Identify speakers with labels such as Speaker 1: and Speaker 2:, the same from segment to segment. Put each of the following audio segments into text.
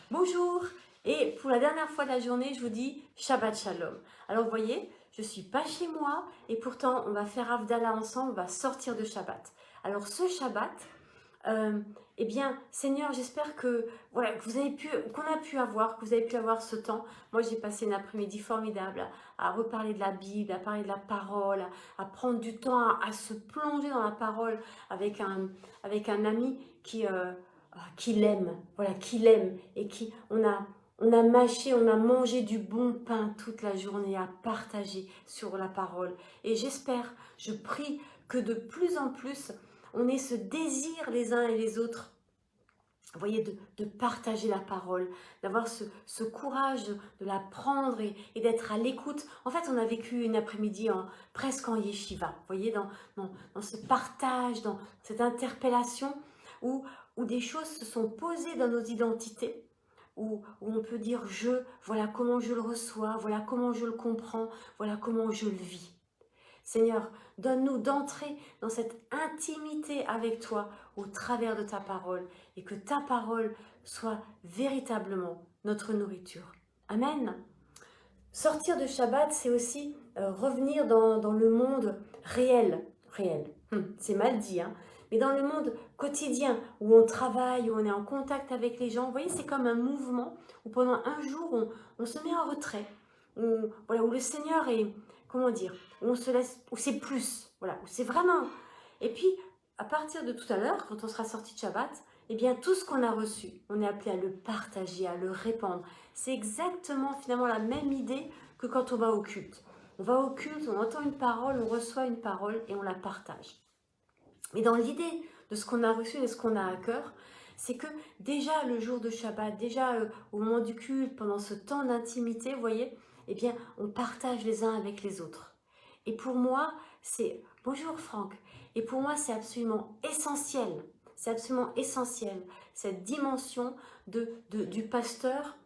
Speaker 1: Bonjour, et pour la dernière fois de la journée, je vous dis Shabbat Shalom. Alors vous voyez, je ne suis pas chez moi et pourtant on va faire Havdalah ensemble, on va sortir de Shabbat. Alors ce Shabbat, eh bien Seigneur, j'espère que voilà, que vous avez qu'on a pu avoir, que vous avez pu avoir ce temps. Moi j'ai passé une après-midi formidable à reparler de la Bible, à parler de la parole, à prendre du temps à se plonger dans la parole avec un ami qui l'aime, voilà, qui l'aime et on a mâché, on a mangé du bon pain toute la journée à partager sur la parole. Et j'espère, je prie que de plus en plus, on ait ce désir les uns et les autres, vous voyez, de partager la parole, d'avoir ce courage de la prendre et d'être à l'écoute. En fait, on a vécu une après-midi presque en yeshiva, vous voyez, dans ce partage, dans cette interpellation où des choses se sont posées dans nos identités, où on peut dire « je », voilà comment je le reçois, voilà comment je le comprends, voilà comment je le vis. Seigneur, donne-nous d'entrer dans cette intimité avec toi au travers de ta parole et que ta parole soit véritablement notre nourriture. Amen. Sortir de Shabbat, c'est aussi revenir dans le monde réel. C'est mal dit, hein, mais dans le monde quotidien où on travaille, où on est en contact avec les gens. Vous voyez, c'est comme un mouvement où pendant un jour, on se met en retrait, voilà, où le Seigneur est, comment dire, où on se laisse, où c'est plus, voilà, où c'est vraiment. Et puis, à partir de tout à l'heure, quand on sera sorti de Shabbat, eh bien, tout ce qu'on a reçu, on est appelé à le partager, à le répandre. C'est exactement finalement la même idée que quand on va au culte. On va au culte, on entend une parole, on reçoit une parole et on la partage. Mais dans l'idée de ce qu'on a reçu, de ce qu'on a à cœur, c'est que déjà le jour de Shabbat, déjà au moment du culte, pendant ce temps d'intimité, vous voyez, eh bien, on partage les uns avec les autres. Et pour moi, c'est... Bonjour Franck. Et pour moi, c'est absolument essentiel. C'est absolument essentiel, cette dimension du pasteur,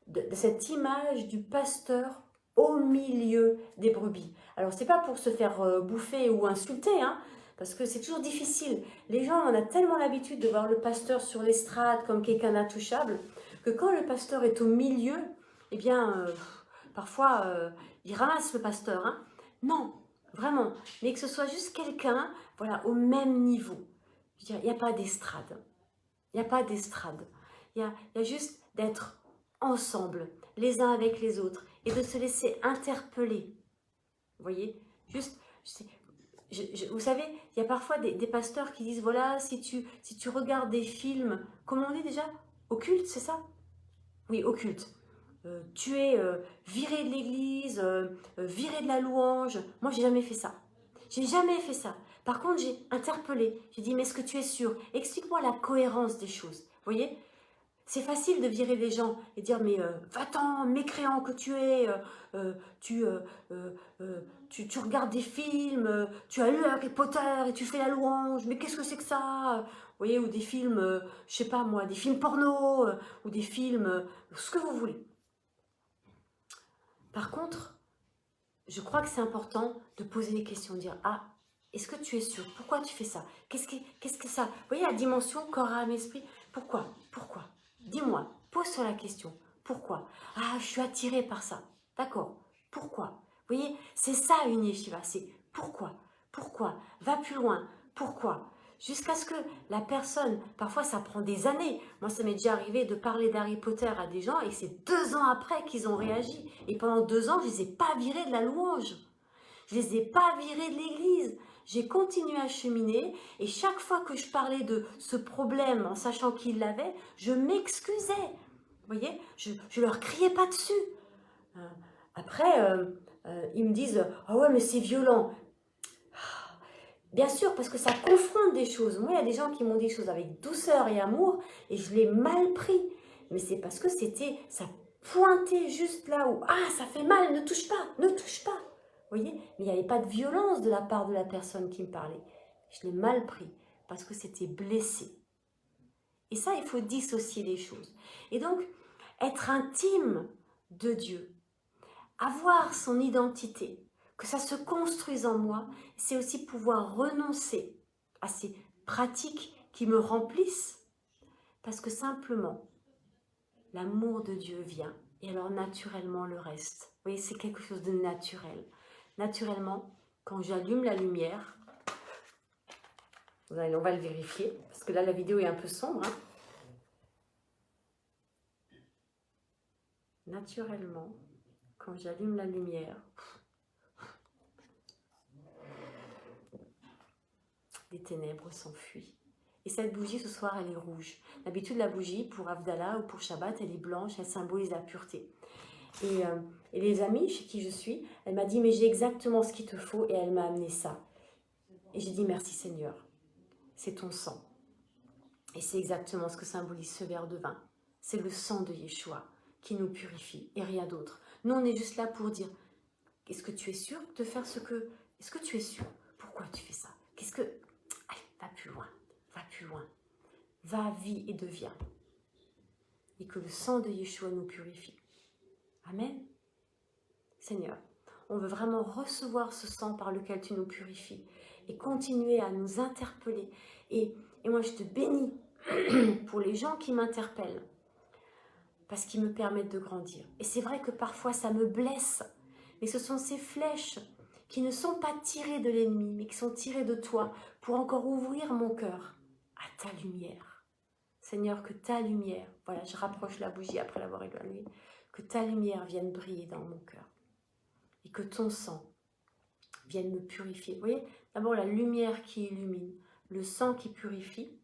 Speaker 1: de cette image du pasteur au milieu des brebis. Alors, c'est pas pour se faire bouffer ou insulter, hein, parce que c'est toujours difficile. Les gens, on a tellement l'habitude de voir le pasteur sur l'estrade comme quelqu'un d'intouchable, que quand le pasteur est au milieu, eh bien, parfois, il ramasse le pasteur. Hein. Non, vraiment. Mais que ce soit juste quelqu'un, voilà, au même niveau. Je veux dire, il n'y a pas d'estrade. Il n'y a pas d'estrade. Il y a juste d'être ensemble, les uns avec les autres, et de se laisser interpeller. Vous voyez, juste, vous savez, il y a parfois des pasteurs qui disent, voilà, si tu regardes des films, comment on dit déjà? Occulte, c'est ça? Oui, occulte. Tu es viré de l'église, viré de la louange. Moi, j'ai jamais fait ça. J'ai jamais fait ça. Par contre, j'ai interpellé. J'ai dit, mais est-ce que tu es sûr? Explique-moi la cohérence des choses. Vous voyez? C'est facile de virer les gens et dire, mais va-t'en, mécréant que tu es, euh, tu, euh, euh, tu regardes des films, tu as lu Harry Potter et tu fais la louange, mais qu'est-ce que c'est que ça? Vous voyez, ou des films, je sais pas moi, des films porno, ou des films, ce que vous voulez. Par contre, je crois que c'est important de poser des questions, de dire « Ah, est-ce que tu es sûr? Pourquoi tu fais ça? Qu'est-ce que ça? » Vous voyez la dimension corps, âme, esprit. Pourquoi? Pourquoi? Dis-moi, pose-toi la question. Pourquoi? Ah, je suis attirée par ça. D'accord. Pourquoi? Vous voyez, c'est ça une yeshiva, c'est pourquoi? Pourquoi? Va plus loin. Pourquoi? Jusqu'à ce que la personne, parfois ça prend des années. Moi, ça m'est déjà arrivé de parler d'Harry Potter à des gens et c'est 2 ans après qu'ils ont réagi. Et pendant 2 ans, je ne les ai pas virés de la louange. Je ne les ai pas virés de l'église. J'ai continué à cheminer et chaque fois que je parlais de ce problème en sachant qu'ils l'avaient, je m'excusais. Vous voyez, je ne leur criais pas dessus. Après, ils me disent « Ah ouais, mais c'est violent ». Bien sûr, parce que ça confronte des choses. Moi, il y a des gens qui m'ont dit des choses avec douceur et amour, et je l'ai mal pris. Mais c'est parce que ça pointait juste là où « Ah, ça fait mal, ne touche pas, ne touche pas ». Vous voyez? Mais il n'y avait pas de violence de la part de la personne qui me parlait. Je l'ai mal pris, parce que c'était blessé. Et ça, il faut dissocier les choses. Et donc, être intime de Dieu, avoir son identité, que ça se construise en moi, c'est aussi pouvoir renoncer à ces pratiques qui me remplissent, parce que simplement, l'amour de Dieu vient, et alors naturellement le reste. Vous voyez, c'est quelque chose de naturel. Naturellement, quand j'allume la lumière, on va le vérifier, parce que là la vidéo est un peu sombre, hein. Naturellement, quand j'allume la lumière, les ténèbres s'enfuient. Et cette bougie, ce soir, elle est rouge. D'habitude, la bougie, pour Havdalah ou pour Shabbat, elle est blanche, elle symbolise la pureté. Et les amis chez qui je suis, elle m'a dit, mais j'ai exactement ce qu'il te faut, et elle m'a amené ça. Et j'ai dit, merci Seigneur, c'est ton sang. Et c'est exactement ce que symbolise ce verre de vin. C'est le sang de Yeshua qui nous purifie, et rien d'autre. Nous, on est juste là pour dire, est-ce que tu es sûr de faire ce que... Est-ce que tu es sûr? Pourquoi tu fais ça? Qu'est-ce que... Allez, va plus loin, va plus loin. Va, vis et deviens. Et que le sang de Yeshua nous purifie. Amen. Seigneur, on veut vraiment recevoir ce sang par lequel tu nous purifies et continuer à nous interpeller. Et moi, je te bénis pour les gens qui m'interpellent parce qu'ils me permettent de grandir. Et c'est vrai que parfois, ça me blesse, mais ce sont ces flèches qui ne sont pas tirées de l'ennemi, mais qui sont tirées de toi pour encore ouvrir mon cœur à ta lumière. Seigneur, que ta lumière, voilà, je rapproche la bougie après l'avoir éloignée, que ta lumière vienne briller dans mon cœur et que ton sang vienne me purifier. Vous voyez, d'abord la lumière qui illumine, le sang qui purifie.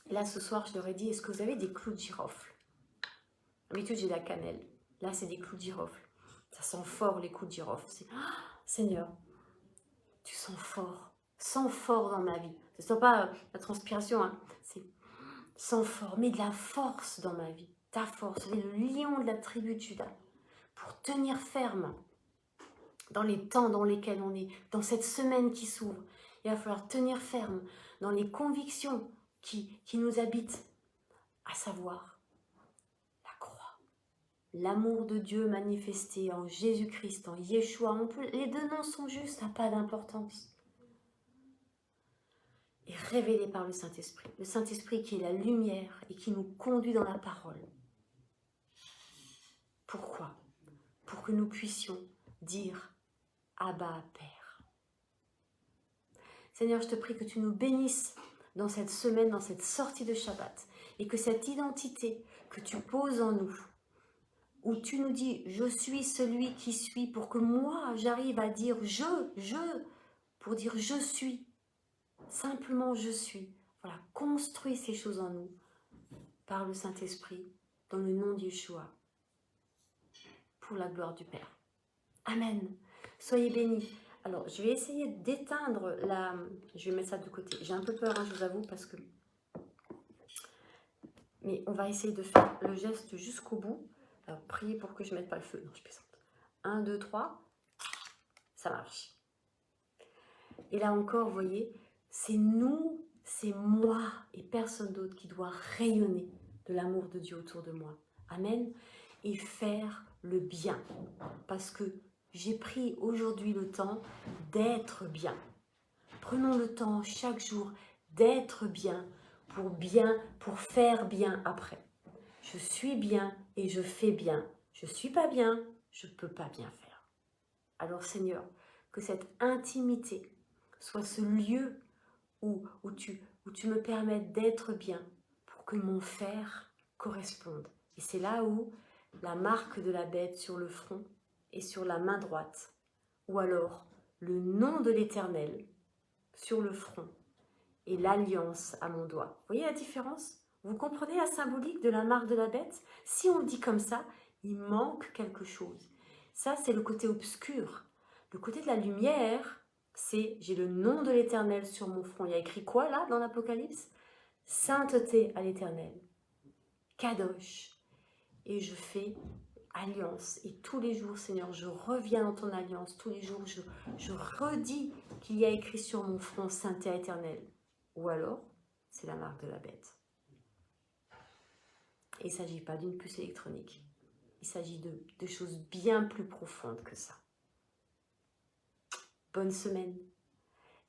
Speaker 1: Et là, ce soir, je leur ai dit, est-ce que vous avez des clous de girofle? D'habitude, j'ai de la cannelle. Là, c'est des clous de girofle. Ça sent fort, les clous de girofle. Seigneur, tu sens fort dans ma vie. Ce ne sont pas la transpiration, hein. C'est sens fort, mets de la force dans ma vie. Ta force, tu es le lion de la tribu de Juda. Pour tenir ferme dans les temps dans lesquels on est, dans cette semaine qui s'ouvre. Il va falloir tenir ferme dans les convictions qui nous habitent, à savoir la croix, l'amour de Dieu manifesté en Jésus-Christ, en Yeshua. Les deux noms sont justes, ça n'a pas d'importance. Et révélé par le Saint-Esprit. Le Saint-Esprit qui est la lumière et qui nous conduit dans la parole. Pourquoi? Pour que nous puissions dire Abba Père. Seigneur, je te prie que tu nous bénisses dans cette semaine, dans cette sortie de Shabbat, et que cette identité que tu poses en nous, où tu nous dis, je suis celui qui suis, pour que moi, j'arrive à dire pour dire je suis, simplement je suis. Voilà, construis ces choses en nous, par le Saint-Esprit, dans le nom de Yeshua, pour la gloire du Père. Amen. Soyez bénis. Alors, je vais essayer d'éteindre la... Je vais mettre ça de côté. J'ai un peu peur, hein, je vous avoue, parce que... Mais on va essayer de faire le geste jusqu'au bout. Alors, priez pour que je ne mette pas le feu. Non, je plaisante. 1, 2, 3. Ça marche. Et là encore, vous voyez, c'est nous, c'est moi et personne d'autre qui doit rayonner de l'amour de Dieu autour de moi. Amen. Et faire le bien. Parce que j'ai pris aujourd'hui le temps d'être bien. Prenons le temps chaque jour d'être bien, pour faire bien après. Je suis bien et je fais bien. Je ne suis pas bien, je ne peux pas bien faire. Alors Seigneur, que cette intimité soit ce lieu où tu me permettes d'être bien pour que mon faire corresponde. Et c'est là où la marque de la bête sur le front et sur la main droite, ou alors le nom de l'Éternel sur le front et l'alliance à mon doigt. Vous voyez la différence? Vous comprenez la symbolique de la marque de la bête? Si on le dit comme ça, il manque quelque chose. Ça, c'est le côté obscur. Le côté de la lumière, c'est j'ai le nom de l'Éternel sur mon front. Il y a écrit quoi là dans l'Apocalypse? Sainteté à l'Éternel. Kadosh. Et je fais alliance. Et tous les jours, Seigneur, je reviens dans ton alliance. Tous les jours, je redis qu'il y a écrit sur mon front Sainteté éternelle. Ou alors, c'est la marque de la bête. Et il ne s'agit pas d'une puce électronique. Il s'agit de choses bien plus profondes que ça. Bonne semaine.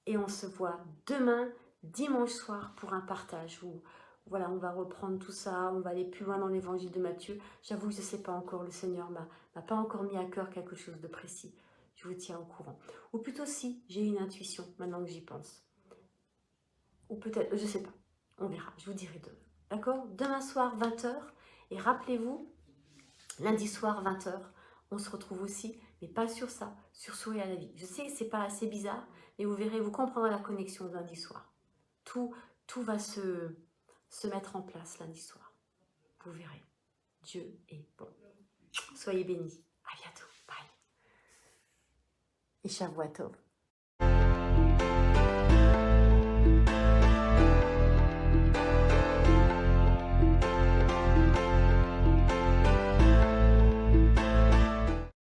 Speaker 1: Et on se voit demain, dimanche soir, pour un partage où voilà, on va reprendre tout ça, on va aller plus loin dans l'évangile de Matthieu. J'avoue, je ne sais pas encore, le Seigneur m'a pas encore mis à cœur quelque chose de précis. Je vous tiens au courant. Ou plutôt si, j'ai une intuition, maintenant que j'y pense. Ou peut-être, je ne sais pas, on verra, je vous dirai demain. D'accord? Demain soir, 20h. Et rappelez-vous, lundi soir, 20h, on se retrouve aussi, mais pas sur ça, sur Sourire à la vie. Je sais que ce n'est pas assez bizarre, mais vous verrez, vous comprendrez la connexion lundi soir. Tout va se mettre en place lundi soir. Vous verrez. Dieu est bon. Soyez bénis. À bientôt. Bye. Et Shavuot Tov.